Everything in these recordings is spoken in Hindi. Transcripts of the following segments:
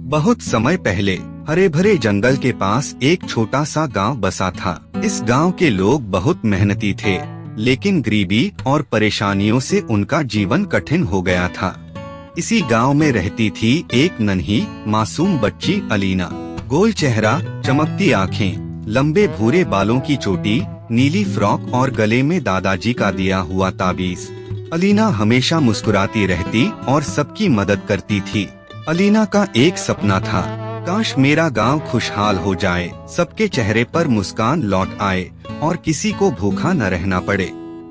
बहुत समय पहले हरे भरे जंगल के पास एक छोटा सा गांव बसा था। इस गांव के लोग बहुत मेहनती थे, लेकिन गरीबी और परेशानियों से उनका जीवन कठिन हो गया था। इसी गांव में रहती थी एक नन्ही मासूम बच्ची अलीना। गोल चेहरा, चमकती आँखें, लंबे भूरे बालों की चोटी, नीली फ्रॉक और गले में दादाजी का दिया हुआ ताबीज। अलीना हमेशा मुस्कुराती रहती और सबकी मदद करती थी। अलीना का एक सपना था, काश मेरा गांव खुशहाल हो जाए, सबके चेहरे पर मुस्कान लौट आए और किसी को भूखा न रहना पड़े।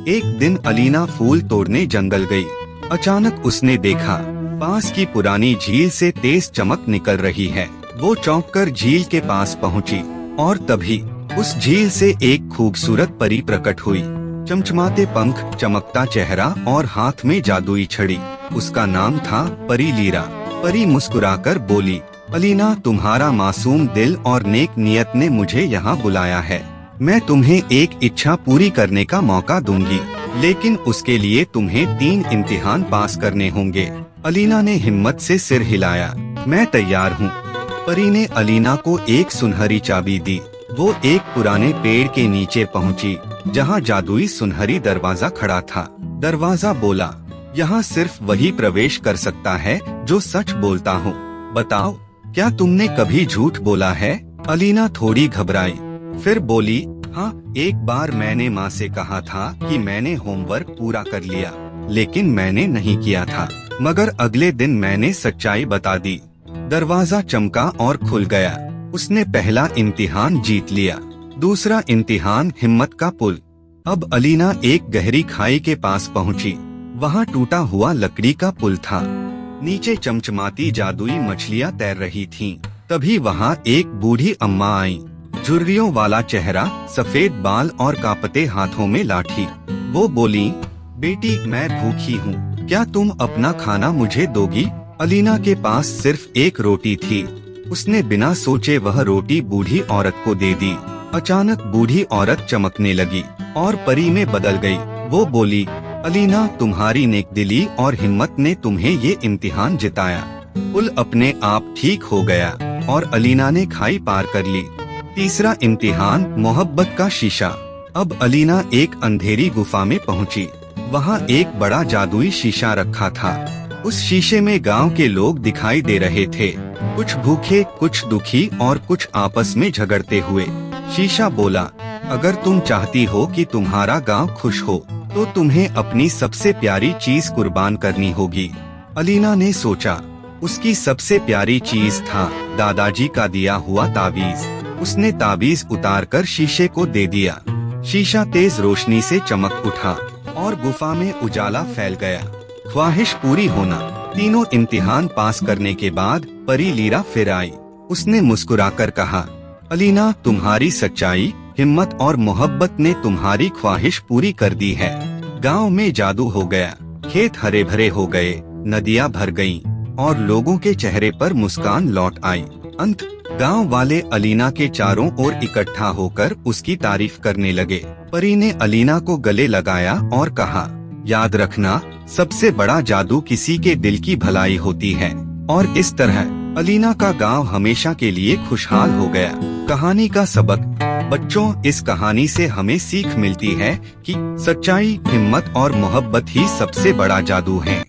एक दिन अलीना फूल तोड़ने जंगल गई। अचानक उसने देखा पास की पुरानी झील से तेज चमक निकल रही है। वो चौंककर झील के पास पहुंची और तभी उस झील से एक खूबसूरत परी प्रकट हुई। चमचमाते पंख, चमकता चेहरा और हाथ में जादुई छड़ी। उसका नाम था परी लीरा। परी मुस्कुराकर बोली, अलीना, तुम्हारा मासूम दिल और नेक नियत ने मुझे यहाँ बुलाया है। मैं तुम्हें एक इच्छा पूरी करने का मौका दूंगी, लेकिन उसके लिए तुम्हें 3 इम्तिहान पास करने होंगे। अलीना ने हिम्मत से सिर हिलाया, मैं तैयार हूँ। परी ने अलीना को एक सुनहरी चाबी दी। वो एक पुराने पेड़ के नीचे पहुँची, जहाँ जादुई सुनहरी दरवाजा खड़ा था। दरवाजा बोला, यहाँ सिर्फ वही प्रवेश कर सकता है जो सच बोलता हो। बताओ, क्या तुमने कभी झूठ बोला है? अलीना थोड़ी घबराई, फिर बोली, हाँ, एक बार मैंने माँ से कहा था कि मैंने होमवर्क पूरा कर लिया, लेकिन मैंने नहीं किया था। मगर अगले दिन मैंने सच्चाई बता दी। दरवाजा चमका और खुल गया। उसने पहला इम्तिहान जीत लिया। दूसरा इम्तिहान हिम्मत का पुल। अब अलीना एक गहरी खाई के पास पहुंची। वहां टूटा हुआ लकड़ी का पुल था। नीचे चमचमाती जादुई मछलियां तैर रही थीं। तभी वहां एक बूढ़ी अम्मा आई। झुर्रियों वाला चेहरा, सफेद बाल और कांपते हाथों में लाठी। वो बोली, बेटी, मैं भूखी हूँ, क्या तुम अपना खाना मुझे दोगी? अलीना के पास सिर्फ एक रोटी थी। उसने बिना सोचे वह रोटी बूढ़ी औरत को दे दी। अचानक बूढ़ी औरत चमकने लगी और परी में बदल गई। वो बोली, अलीना, तुम्हारी नेकदिली और हिम्मत ने तुम्हें ये इम्तिहान जिताया। पुल अपने आप ठीक हो गया और अलीना ने खाई पार कर ली। तीसरा इम्तिहान मोहब्बत का शीशा। अब अलीना एक अंधेरी गुफा में पहुंची। वहां एक बड़ा जादुई शीशा रखा था। उस शीशे में गांव के लोग दिखाई दे रहे थे, कुछ भूखे, कुछ दुखी और कुछ आपस में झगड़ते हुए। शीशा बोला, अगर तुम चाहती हो कि तुम्हारा गांव खुश हो, तो तुम्हें अपनी सबसे प्यारी चीज कुर्बान करनी होगी। अलीना ने सोचा, उसकी सबसे प्यारी चीज था दादाजी का दिया हुआ ताबीज। उसने ताबीज उतारकर शीशे को दे दिया। शीशा तेज रोशनी से चमक उठा और गुफा में उजाला फैल गया। ख्वाहिश पूरी होना। तीनों इम्तिहान पास करने के बाद परी लीरा फिर आई। उसने मुस्कुराकर कहा, अलीना, तुम्हारी सच्चाई, हिम्मत और मोहब्बत ने तुम्हारी ख्वाहिश पूरी कर दी है। गांव में जादू हो गया। खेत हरे भरे हो गए, नदियां भर गईं और लोगों के चेहरे पर मुस्कान लौट आई। अंत गांव वाले अलीना के चारों ओर इकट्ठा होकर उसकी तारीफ करने लगे। परी ने अलीना को गले लगाया और कहा, याद रखना, सबसे बड़ा जादू किसी के दिल की भलाई होती है। और इस तरह अलीना का गांव हमेशा के लिए खुशहाल हो गया। कहानी का सबक। बच्चों, इस कहानी से हमें सीख मिलती है कि सच्चाई, हिम्मत और मोहब्बत ही सबसे बड़ा जादू है।